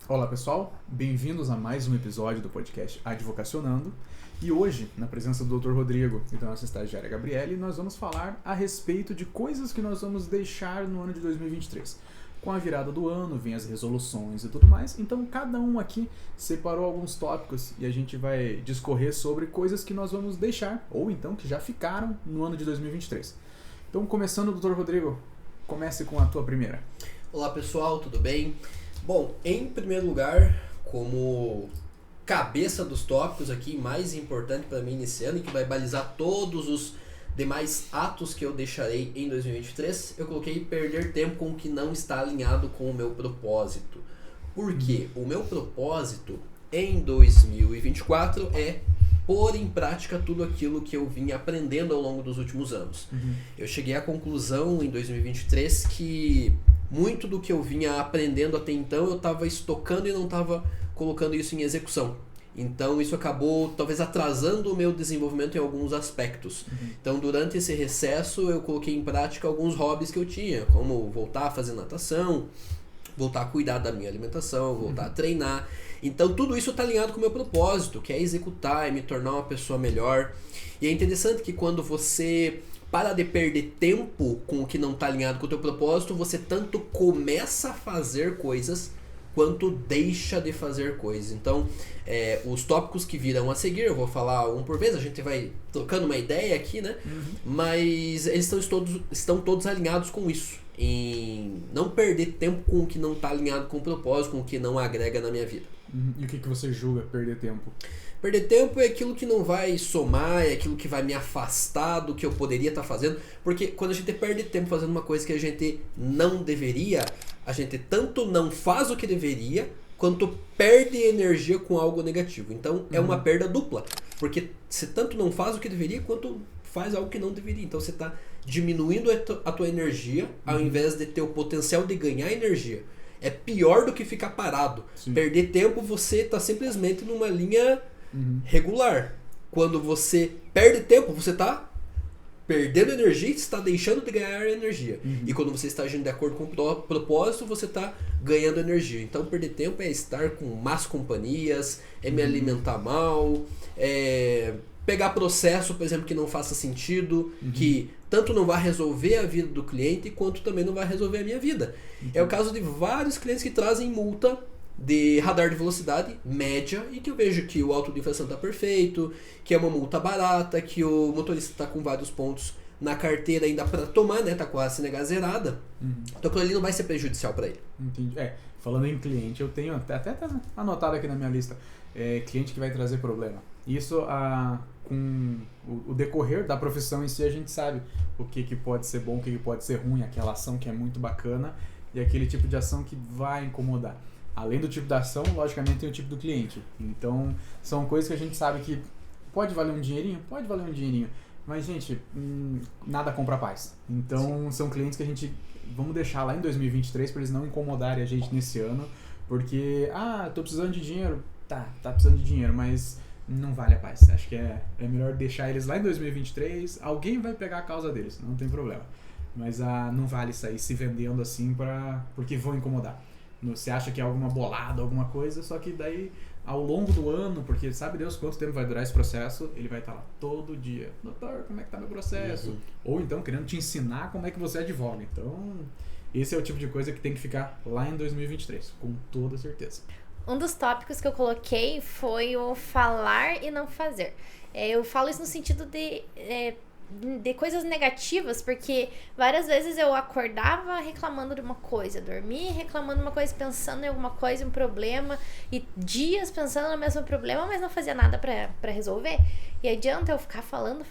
Olá pessoal, bem-vindos a mais um episódio do podcast Advocacionando. E hoje, na presença do Dr. Rodrigo e da nossa estagiária Gabriele, nós vamos falar a respeito de coisas que nós vamos deixar no ano de 2023. Com a virada do ano, vem as resoluções e tudo mais, então cada um aqui separou alguns tópicos e a gente vai discorrer sobre coisas que nós vamos deixar, ou então que já ficaram no ano de 2023. Então, começando, Dr. Rodrigo, comece com a tua primeira. Olá pessoal, tudo bem? Bom, em primeiro lugar, como cabeça dos tópicos aqui, mais importante para mim nesse ano e que vai balizar todos os demais atos que eu deixarei em 2023, eu coloquei perder tempo com o que não está alinhado com o meu propósito. Por quê? O meu propósito em 2024 é pôr em prática tudo aquilo que eu vim aprendendo ao longo dos últimos anos. Eu cheguei à conclusão em 2023 que muito do que eu vinha aprendendo até então eu estava estocando e não estava colocando isso em execução. Então isso acabou talvez atrasando o meu desenvolvimento em alguns aspectos. Então durante esse recesso eu coloquei em prática alguns hobbies que eu tinha, como voltar a fazer natação, voltar a cuidar da minha alimentação, voltar a treinar. Então tudo isso está alinhado com o meu propósito, que é executar e me tornar uma pessoa melhor. E é interessante que quando você para de perder tempo com o que não está alinhado com o teu propósito, você tanto começa a fazer coisas quanto deixa de fazer coisas. Então, os tópicos que virão a seguir, eu vou falar um por vez, a gente vai trocando uma ideia aqui, né? Mas eles estão todos alinhados com isso, em não perder tempo com o que não está alinhado com o propósito, com o que não agrega na minha vida. E o que você julga perder tempo? Perder tempo é aquilo que não vai somar, é aquilo que vai me afastar do que eu poderia estar fazendo, porque quando a gente perde tempo fazendo uma coisa que a gente não deveria, a gente tanto não faz o que deveria, quanto perde energia com algo negativo. Então é uma perda dupla, porque você tanto não faz o que deveria, quanto faz algo que não deveria. Então você está diminuindo a tua energia, ao invés de ter o potencial de ganhar energia. É pior do que ficar parado. Sim. Perder tempo, você está simplesmente numa linha regular. Quando você perde tempo, você está perdendo energia e está deixando de ganhar energia. E quando você está agindo de acordo com o propósito, você está ganhando energia. Então perder tempo é estar com más companhias, é me alimentar mal, é pegar processo, por exemplo, que não faça sentido, que tanto não vai resolver a vida do cliente, quanto também não vai resolver a minha vida. É o caso de vários clientes que trazem multa de radar de velocidade média e que eu vejo que o auto de infração está perfeito, que é uma multa barata, que o motorista está com vários pontos na carteira ainda para tomar, né? Tá com a CNH zerada. Então aquilo ali não vai ser prejudicial para ele. Entendi. Falando em cliente, eu tenho até anotado aqui na minha lista, cliente que vai trazer problema. Isso com o decorrer da profissão em si, a gente sabe o que pode ser bom, o que pode ser ruim, aquela ação que é muito bacana e aquele tipo de ação que vai incomodar. Além do tipo da ação, logicamente tem o tipo do cliente. Então, são coisas que a gente sabe que pode valer um dinheirinho? Pode valer um dinheirinho. Mas, gente, nada compra paz. Então, são clientes que a gente... Vamos deixar lá em 2023 para eles não incomodarem a gente nesse ano. Porque, tô precisando de dinheiro. Tá precisando de dinheiro, mas não vale a paz. Acho que é melhor deixar eles lá em 2023. Alguém vai pegar a causa deles, não tem problema. Mas não vale sair se vendendo assim porque vão incomodar. Você acha que é alguma bolada, alguma coisa, só que daí ao longo do ano, porque sabe Deus quanto tempo vai durar esse processo, ele vai estar lá todo dia. Doutor, como é que tá meu processo? Ou então querendo te ensinar como é que você advoga. Então, esse é o tipo de coisa que tem que ficar lá em 2023, com toda certeza. Um dos tópicos que eu coloquei foi o falar e não fazer. Eu falo isso no sentido de coisas negativas, porque várias vezes eu acordava reclamando de uma coisa, dormia reclamando de uma coisa, pensando em alguma coisa, um problema, e dias pensando no mesmo problema, mas não fazia nada pra resolver. E adianta eu ficar falando,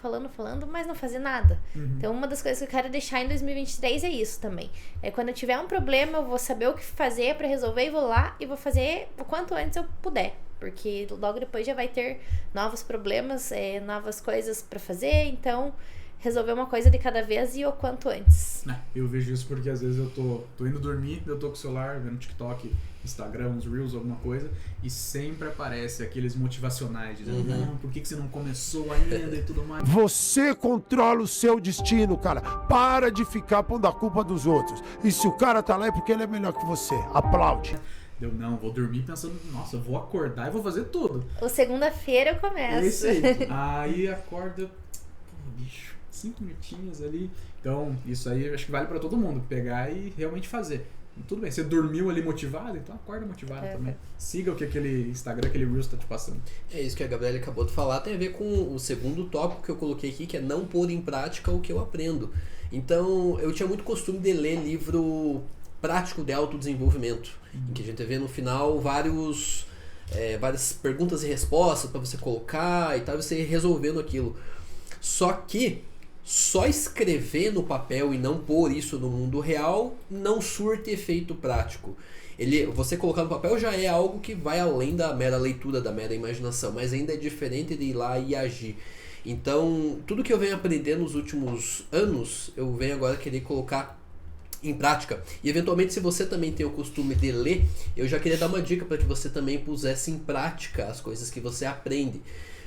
mas não fazer nada. Então uma das coisas que eu quero deixar em 2023 é isso também. Quando eu tiver um problema, eu vou saber o que fazer pra resolver e vou lá e vou fazer o quanto antes eu puder. Porque logo depois já vai ter novos problemas, novas coisas pra fazer, então resolver uma coisa de cada vez e o quanto antes. Eu vejo isso porque às vezes eu tô indo dormir, eu tô com o celular vendo TikTok, Instagram, uns Reels, alguma coisa, e sempre aparece aqueles motivacionais dizendo, não, por que você não começou ainda e tudo mais. Você controla o seu destino, cara. Para de ficar pondo a culpa dos outros. E se o cara tá lá é porque ele é melhor que você. Aplaude. Eu não, vou dormir pensando, nossa, eu vou acordar e vou fazer tudo. Ou segunda-feira eu É começo. isso aí. Aí acorda, pô, bicho, 5 minutinhos ali. Então, isso aí eu acho que vale pra todo mundo, pegar e realmente fazer. Tudo bem, você dormiu ali motivado, então acorda motivado também. Siga o que aquele Instagram, aquele Reels tá te passando. É isso que a Gabriela acabou de falar, tem a ver com o segundo tópico que eu coloquei aqui, que é não pôr em prática o que eu aprendo. Então, eu tinha muito costume de ler livro prático de autodesenvolvimento, em que a gente vê no final várias perguntas e respostas para você colocar e tal, você resolvendo aquilo. Só que só escrever no papel e não pôr isso no mundo real não surte efeito prático. Você colocar no papel já é algo que vai além da mera leitura, da mera imaginação, mas ainda é diferente de ir lá e agir. Então, tudo que eu venho aprendendo nos últimos anos, eu venho agora querer colocar em prática. E eventualmente, se você também tem o costume de ler, eu já queria dar uma dica para que você também pusesse em prática as coisas que você aprende.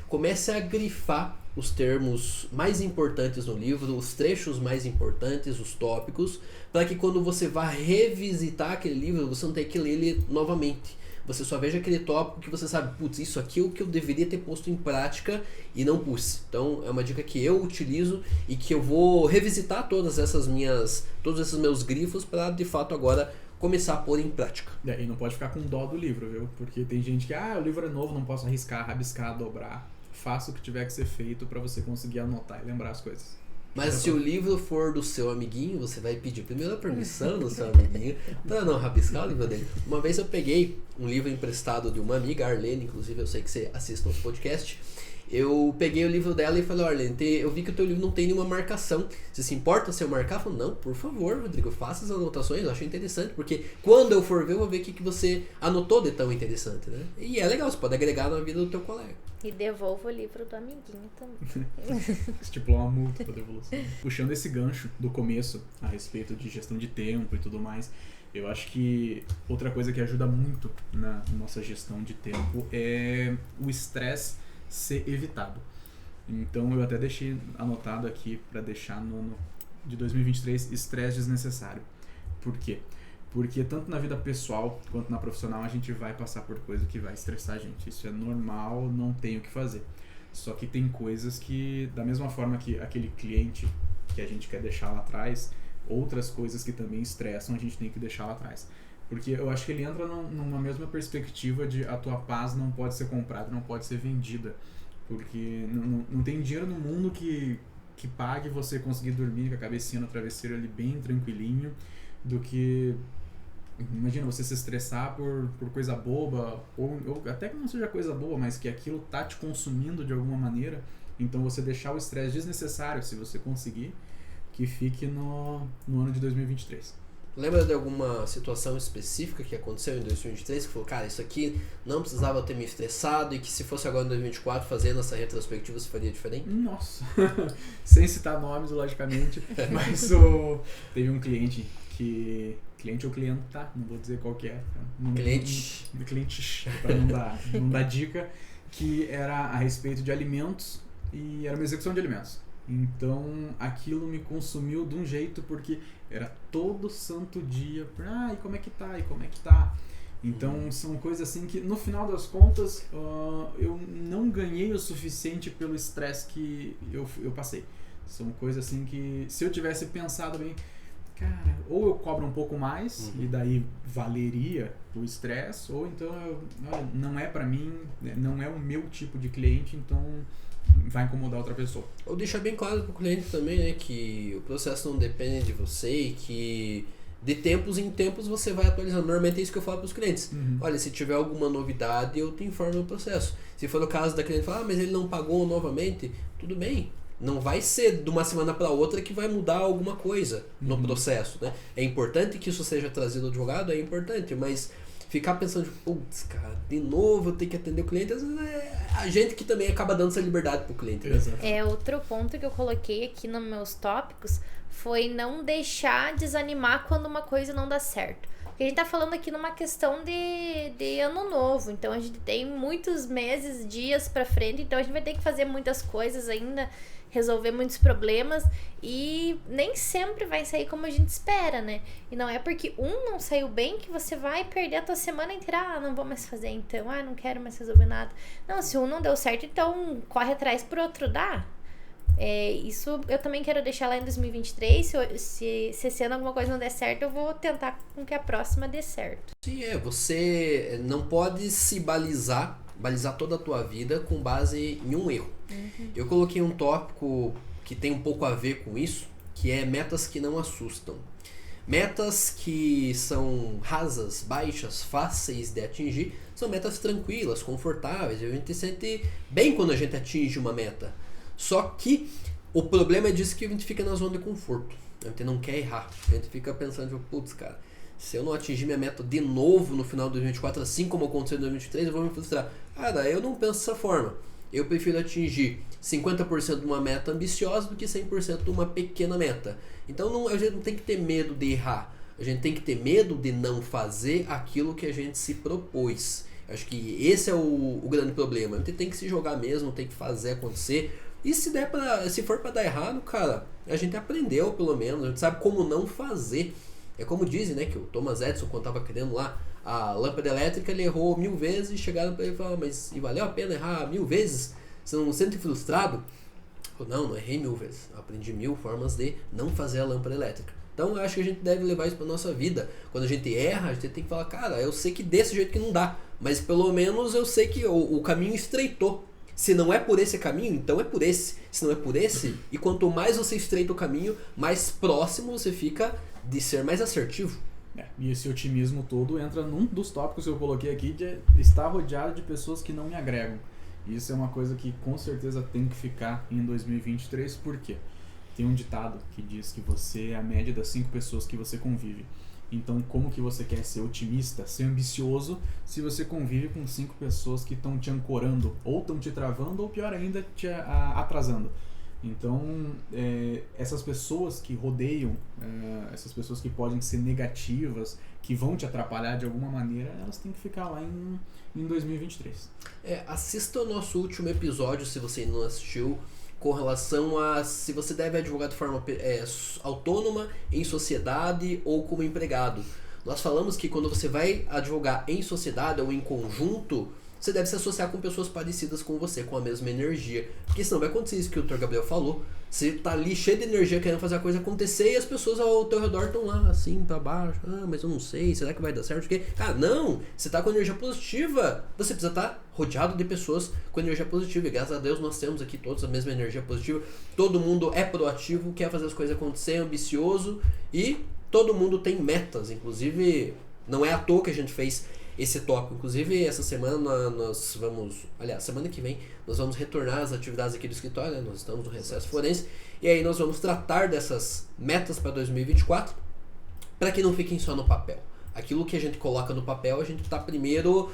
Comece a grifar os termos mais importantes no livro, os trechos mais importantes, os tópicos, para que quando você vá revisitar aquele livro, você não tenha que ler ele novamente. Você só veja aquele tópico que você sabe, putz, isso aqui é o que eu deveria ter posto em prática e não pus. Então é uma dica que eu utilizo e que eu vou revisitar todos esses meus grifos para de fato agora começar a pôr em prática. E não pode ficar com dó do livro, viu? Porque tem gente que, o livro é novo, não posso arriscar, rabiscar, dobrar. Faça o que tiver que ser feito para você conseguir anotar e lembrar as coisas. Mas se o livro for do seu amiguinho, você vai pedir primeiro a permissão do seu amiguinho para não rabiscar o livro dele. Uma vez eu peguei um livro emprestado de uma amiga, Arlene, inclusive eu sei que você assiste nosso podcast. Eu peguei o livro dela e falei, Arlene, eu vi que o teu livro não tem nenhuma marcação. Você se importa se eu marcar? Ela falou, não, por favor, Rodrigo, faça as anotações, eu achei interessante, porque quando eu for ver, eu vou ver o que você anotou de tão interessante, né? E é legal, você pode agregar na vida do teu colega. E devolva o livro do amiguinho também. Estipulou uma multa para devolução. Puxando esse gancho do começo a respeito de gestão de tempo e tudo mais, eu acho que outra coisa que ajuda muito na nossa gestão de tempo é o estresse ser evitado. Então eu até deixei anotado aqui para deixar no ano de 2023 estresse desnecessário. Por quê? Porque tanto na vida pessoal quanto na profissional a gente vai passar por coisa que vai estressar a gente. Isso é normal, não tem o que fazer. Só que tem coisas que, da mesma forma que aquele cliente que a gente quer deixar lá atrás, outras coisas que também estressam a gente tem que deixar lá atrás. Porque eu acho que ele entra numa mesma perspectiva de a tua paz não pode ser comprada, não pode ser vendida. Porque não tem dinheiro no mundo que pague você conseguir dormir com a cabecinha no travesseiro ali bem tranquilinho, do que, imagina, você se estressar por coisa boba, ou até que não seja coisa boba, mas que aquilo tá te consumindo de alguma maneira. Então você deixar o estresse desnecessário, se você conseguir, que fique no ano de 2023. Lembra de alguma situação específica que aconteceu em 2023 que falou, cara, isso aqui não precisava ter me estressado e que se fosse agora em 2024 fazendo essa retrospectiva você faria diferente? Nossa, sem citar nomes, logicamente, mas teve um cliente ou cliente, tá? Não vou dizer qual que é. Cliente, para não dar dica, que era a respeito de alimentos e era uma execução de alimentos. Então aquilo me consumiu de um jeito, porque era todo santo dia, e como é que tá? Então são coisas assim que no final das contas eu não ganhei o suficiente pelo estresse que eu passei. São coisas assim que se eu tivesse pensado bem, cara, ou eu cobro um pouco mais e daí valeria o estresse, ou então não é pra mim, não é o meu tipo de cliente, então vai incomodar outra pessoa. Ou deixar bem claro pro cliente também, né, que o processo não depende de você e que de tempos em tempos você vai atualizando. Normalmente é isso que eu falo pros clientes. Olha, se tiver alguma novidade, eu te informo no processo. Se for o caso da cliente falar, mas ele não pagou novamente, tudo bem. Não vai ser de uma semana para outra que vai mudar alguma coisa no processo, né? É importante que isso seja trazido ao advogado, é importante, mas ficar pensando, putz, cara, de novo eu tenho que atender o cliente, às vezes é a gente que também acaba dando essa liberdade pro cliente, né? É outro ponto que eu coloquei aqui nos meus tópicos foi não deixar desanimar quando uma coisa não dá certo. Porque a gente tá falando aqui numa questão de ano novo, então a gente tem muitos meses, dias pra frente, então a gente vai ter que fazer muitas coisas ainda, resolver muitos problemas e nem sempre vai sair como a gente espera, né? E não é porque um não saiu bem que você vai perder a tua semana inteira. Não vou mais fazer então, não quero mais resolver nada. Não, se um não deu certo, então corre atrás pro outro dar. Isso eu também quero deixar lá em 2023. Se esse ano alguma coisa não der certo, eu vou tentar com que a próxima dê certo. Sim, você não pode se balizar toda a tua vida com base em um erro. Eu coloquei um tópico que tem um pouco a ver com isso, que é metas que não assustam. Metas que são rasas, baixas, fáceis de atingir, são metas tranquilas, confortáveis. A gente se sente bem quando a gente atinge uma meta. Só que o problema é disso que a gente fica na zona de conforto. A gente não quer errar. A gente fica pensando, putz, cara, se eu não atingir minha meta de novo no final de 2024, assim como aconteceu em 2023, eu vou me frustrar. Cara, eu não penso dessa forma. Eu prefiro atingir 50% de uma meta ambiciosa do que 100% de uma pequena meta. Então a gente não tem que ter medo de errar. A gente tem que ter medo de não fazer aquilo que a gente se propôs. Acho que esse é o grande problema. A gente tem que se jogar mesmo, tem que fazer acontecer. E se for pra dar errado, cara, a gente aprendeu pelo menos. A gente sabe como não fazer. É como dizem, né, que o Thomas Edison, quando estava criando lá a lâmpada elétrica, ele errou 1000 vezes e chegaram para ele e falaram, mas e valeu a pena errar 1000 vezes? Você não se sente frustrado? Não errei 1000 vezes. Eu aprendi 1000 formas de não fazer a lâmpada elétrica. Então eu acho que a gente deve levar isso para nossa vida. Quando a gente erra, a gente tem que falar, cara, eu sei que desse jeito que não dá, mas pelo menos eu sei que o caminho estreitou. Se não é por esse caminho, então é por esse. Se não é por esse, e quanto mais você estreita o caminho, mais próximo você fica de ser mais assertivo. E esse otimismo todo entra num dos tópicos que eu coloquei aqui, de estar rodeado de pessoas que não me agregam. Isso é uma coisa que com certeza tem que ficar em 2023, porque tem um ditado que diz que você é a média das 5 pessoas que você convive. Então, como que você quer ser otimista, ser ambicioso, se você convive com 5 pessoas que estão te ancorando, ou estão te travando, ou pior ainda, te atrasando? Então, essas pessoas que rodeiam, essas pessoas que podem ser negativas, que vão te atrapalhar de alguma maneira, elas têm que ficar lá em 2023. Assista o nosso último episódio, se você não assistiu, com relação a se você deve advogar de forma autônoma, em sociedade ou como empregado. Nós falamos que quando você vai advogar em sociedade ou em conjunto, você deve se associar com pessoas parecidas com você, com a mesma energia. Porque senão vai acontecer isso que o Dr. Gabriel falou. Você tá ali cheio de energia querendo fazer a coisa acontecer e as pessoas ao teu redor estão lá, assim, pra baixo. Mas eu não sei, será que vai dar certo? Porque, cara, não! Você tá com energia positiva. Você precisa estar rodeado de pessoas com energia positiva. E graças a Deus nós temos aqui todos a mesma energia positiva. Todo mundo é proativo, quer fazer as coisas acontecer, é ambicioso. E todo mundo tem metas. Inclusive, não é à toa que a gente fez esse tópico. Inclusive, essa semana nós vamos... Aliás, semana que vem nós vamos retornar às atividades aqui do escritório, né? Nós estamos no recesso forense. E aí nós vamos tratar dessas metas para 2024 para que não fiquem só no papel. Aquilo que a gente coloca no papel, a gente está primeiro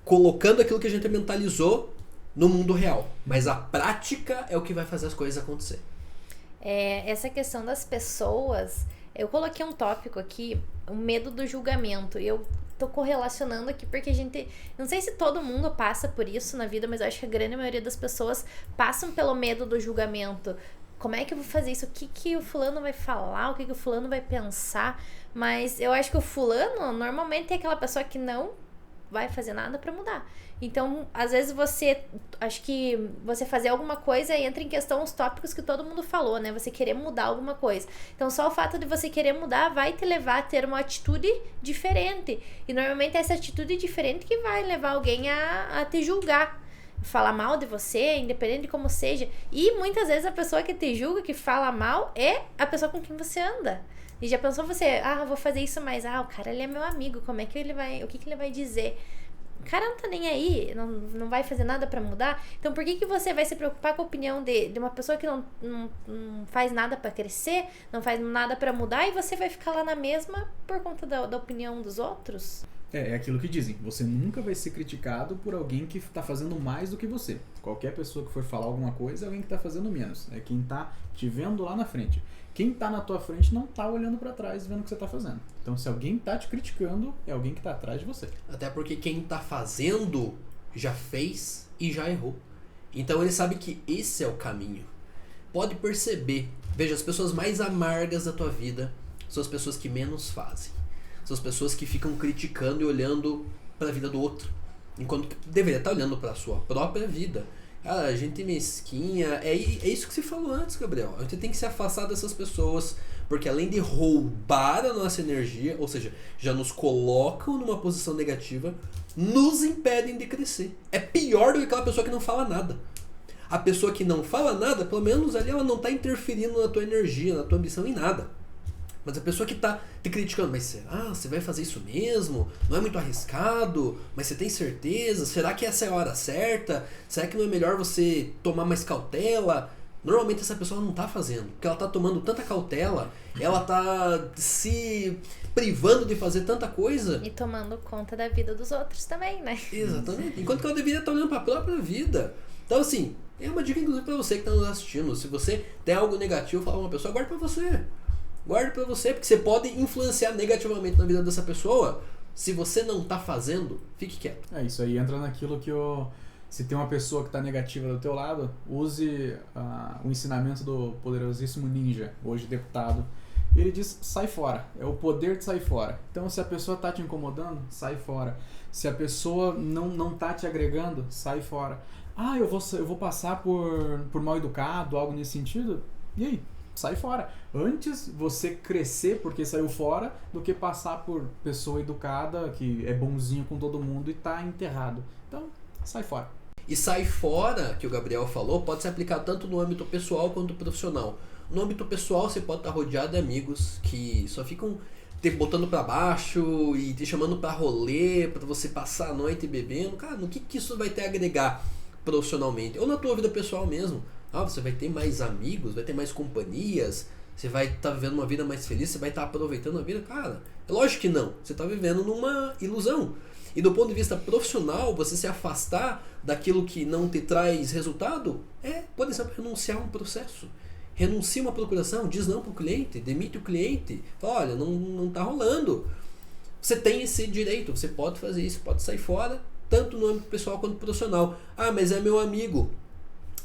colocando aquilo que a gente mentalizou no mundo real. Mas a prática é o que vai fazer as coisas acontecer. Essa questão das pessoas... Eu coloquei um tópico aqui, o medo do julgamento. E eu tô correlacionando aqui porque a gente... Não sei se todo mundo passa por isso na vida, mas eu acho que a grande maioria das pessoas passam pelo medo do julgamento. Como é que eu vou fazer isso? O que o fulano vai falar? O que o fulano vai pensar? Mas eu acho que o fulano normalmente é aquela pessoa que não vai fazer nada pra mudar. Então, às vezes acho que você fazer alguma coisa entra em questão os tópicos que todo mundo falou, né? Você querer mudar alguma coisa. Então, só o fato de você querer mudar vai te levar a ter uma atitude diferente. E normalmente é essa atitude diferente que vai levar alguém a te julgar. Falar mal de você, independente de como seja. E muitas vezes a pessoa que te julga, que fala mal, é a pessoa com quem você anda. E já pensou você, vou fazer isso, mas o cara, ele é meu amigo, como é que ele vai, o que ele vai dizer? O cara não tá nem aí, não vai fazer nada pra mudar. Então por que você vai se preocupar com a opinião de uma pessoa que não faz nada pra crescer, não faz nada pra mudar, e você vai ficar lá na mesma por conta da opinião dos outros? É aquilo que dizem, você nunca vai ser criticado por alguém que tá fazendo mais do que você. Qualquer pessoa que for falar alguma coisa é alguém que tá fazendo menos, é quem tá te vendo lá na frente. quem tá na tua frente não tá olhando pra trás vendo o que você tá fazendo. Então, se alguém tá te criticando, é alguém que tá atrás de você. Até porque quem tá fazendo já fez e já errou. Então ele sabe que esse é o caminho. Pode perceber. Veja, as pessoas mais amargas da tua vida são as pessoas que menos fazem. São as pessoas que ficam criticando e olhando pra vida do outro, enquanto que deveria estar olhando pra sua própria vida. Cara, a gente é mesquinha. É isso que você falou antes, Gabriel. A gente tem que se afastar dessas pessoas, porque além de roubar a nossa energia, ou seja, já nos colocam numa posição negativa, nos impedem de crescer. É pior do que aquela pessoa que não fala nada. A pessoa que não fala nada, pelo menos ali ela não está interferindo na tua energia, na tua ambição, em nada. Mas a pessoa que está te criticando, mas será? Você vai fazer isso mesmo? Não é muito arriscado? Mas você tem certeza? Será que essa é a hora certa? Será que não é melhor você tomar mais cautela? Normalmente essa pessoa não está fazendo, porque ela está tomando tanta cautela, ela está se privando de fazer tanta coisa. E tomando conta da vida dos outros também, né? Exatamente. Enquanto que ela deveria estar olhando para a própria vida. Então assim, é uma dica inclusive para você que está nos assistindo. Se você tem algo negativo, fala uma pessoa, guarde para você. Guarde pra você, porque você pode influenciar negativamente na vida dessa pessoa. Se você não tá fazendo, fique quieto. É, isso aí entra naquilo que se tem uma pessoa que tá negativa do teu lado, use o ensinamento do poderosíssimo ninja, hoje deputado. Ele diz, sai fora. É o poder de sair fora. Então, se a pessoa tá te incomodando, sai fora. Se a pessoa não tá te agregando, sai fora. Ah, eu vou passar por mal educado, algo nesse sentido? E aí? Sai fora. Antes você crescer porque saiu fora do que passar por pessoa educada que é bonzinho com todo mundo e tá enterrado. Então, sai fora. E sai fora, que o Gabriel falou, pode ser aplicado tanto no âmbito pessoal quanto profissional. No âmbito pessoal, você pode estar rodeado de amigos que só ficam te botando pra baixo e te chamando pra rolê, pra você passar a noite bebendo. Cara, no que isso vai te agregar profissionalmente? Ou na tua vida pessoal mesmo. Você vai ter mais amigos, vai ter mais companhias, você vai estar vivendo uma vida mais feliz, você vai estar aproveitando a vida. Cara, é lógico que não. Você está vivendo numa ilusão. E do ponto de vista profissional, você se afastar daquilo que não te traz resultado é, por exemplo, renunciar a um processo. Renuncia a uma procuração, diz não para o cliente, demite o cliente. Fala, olha, não está rolando. Você tem esse direito, você pode fazer isso, pode sair fora, tanto no âmbito pessoal quanto profissional. Ah, mas é meu amigo.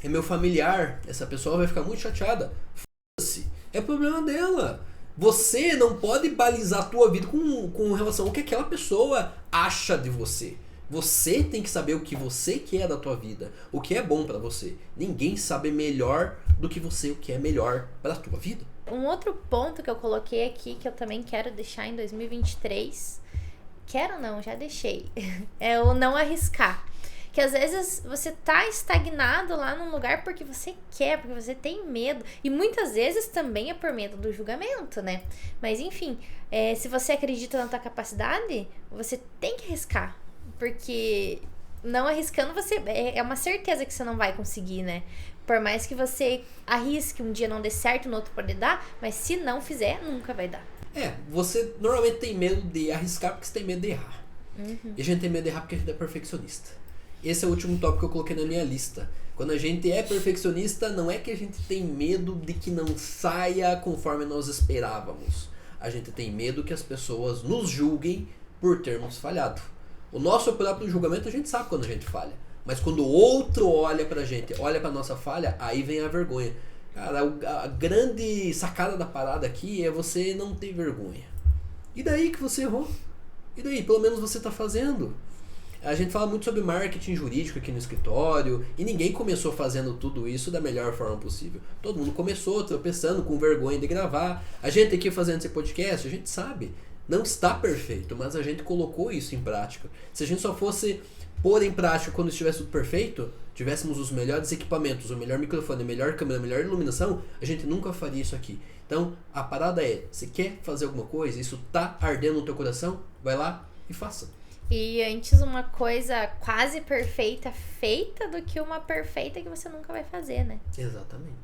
É meu familiar, essa pessoa vai ficar muito chateada. Foda-se, é problema dela. Você não pode balizar a tua vida com relação ao que aquela pessoa acha de você. Você tem que saber o que você quer da tua vida, o que é bom pra você. Ninguém sabe melhor do que você o que é melhor pra tua vida. Um outro ponto que eu coloquei aqui, que eu também quero deixar em 2023, quero não, já deixei, é o não arriscar. Que às vezes você tá estagnado lá num lugar porque você quer, porque você tem medo. E muitas vezes também é por medo do julgamento, né? Mas enfim, se você acredita na tua capacidade, você tem que arriscar. Porque não arriscando, é uma certeza que você não vai conseguir, né? Por mais que você arrisque, um dia não dê certo, no outro pode dar. Mas se não fizer, nunca vai dar. Você normalmente tem medo de arriscar porque você tem medo de errar. Uhum. E a gente tem medo de errar porque a gente é perfeccionista. Esse é o último tópico que eu coloquei na minha lista. Quando a gente é perfeccionista, não é que a gente tem medo de que não saia conforme nós esperávamos. A gente tem medo que as pessoas nos julguem por termos falhado. O nosso próprio julgamento a gente sabe quando a gente falha. Mas quando o outro olha pra gente, olha pra nossa falha, aí vem a vergonha. Cara, a grande sacada da parada aqui é você não ter vergonha. E daí que você errou? E daí? Pelo menos você tá fazendo. A gente fala muito sobre marketing jurídico aqui no escritório e ninguém começou fazendo tudo isso da melhor forma possível. Todo mundo começou tropeçando, com vergonha de gravar. A gente aqui fazendo esse podcast, a gente sabe, não está perfeito, mas a gente colocou isso em prática. Se a gente só fosse pôr em prática quando estivesse tudo perfeito, tivéssemos os melhores equipamentos, o melhor microfone, a melhor câmera, a melhor iluminação, a gente nunca faria isso aqui. Então, a parada é, você quer fazer alguma coisa, isso tá ardendo no teu coração, vai lá e faça. E antes uma coisa quase perfeita feita do que uma perfeita que você nunca vai fazer, né? Exatamente.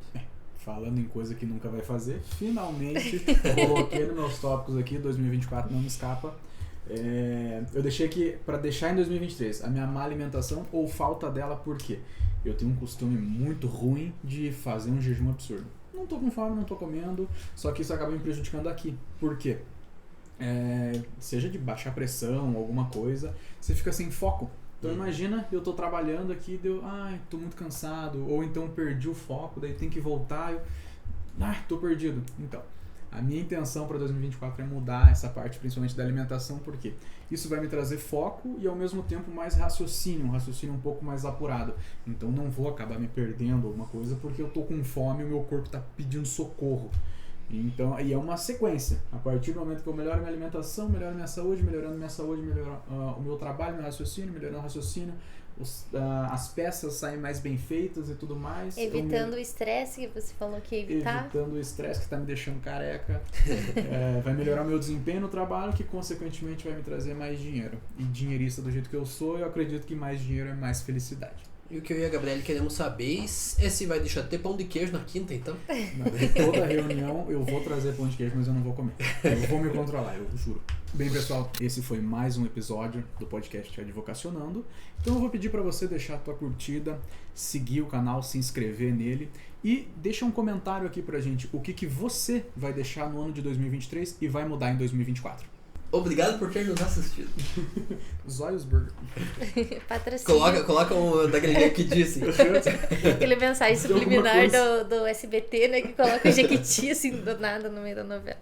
Falando em coisa que nunca vai fazer, finalmente coloquei nos meus tópicos aqui, 2024 não me escapa. Eu deixei aqui para deixar em 2023 a minha má alimentação ou falta dela, por quê? Eu tenho um costume muito ruim de fazer um jejum absurdo. não tô com fome, não tô comendo, só que isso acaba me prejudicando aqui. Por quê? Seja de baixar pressão, alguma coisa, você fica sem foco. Então imagina, eu tô trabalhando aqui, tô muito cansado, ou então perdi o foco, daí tem que voltar, tô perdido. Então, a minha intenção para 2024 é mudar essa parte, principalmente da alimentação, porque isso vai me trazer foco e ao mesmo tempo mais raciocínio, um raciocínio um pouco mais apurado. Então não vou acabar me perdendo alguma coisa porque eu tô com fome e o meu corpo tá pedindo socorro. Então, e é uma sequência. A partir do momento que eu melhoro minha alimentação, melhoro minha saúde, melhorando minha saúde, melhoro o meu trabalho, meu raciocínio, melhorando o raciocínio, as peças saem mais bem feitas e tudo mais. Evitando o estresse que você falou que ia evitar. Evitando o estresse que está me deixando careca. Vai melhorar o meu desempenho no trabalho, que consequentemente vai me trazer mais dinheiro. E dinheirista do jeito que eu sou, eu acredito que mais dinheiro é mais felicidade. E o que eu e a Gabriele queremos saber é se vai deixar ter pão de queijo na quinta, então. Toda reunião eu vou trazer pão de queijo, mas eu não vou comer. Eu vou me controlar, eu juro. Bem, pessoal, esse foi mais um episódio do podcast Advocacionando. Então eu vou pedir para você deixar a tua curtida, seguir o canal, se inscrever nele e deixa um comentário aqui pra gente o que você vai deixar no ano de 2023 e vai mudar em 2024. Obrigado por ter nos assistido. Zóios Burger. Patrocínio. Coloca daquele jeito que disse. Aquele mensagem subliminar do SBT, né? Que coloca o Jequiti assim do nada no meio da novela.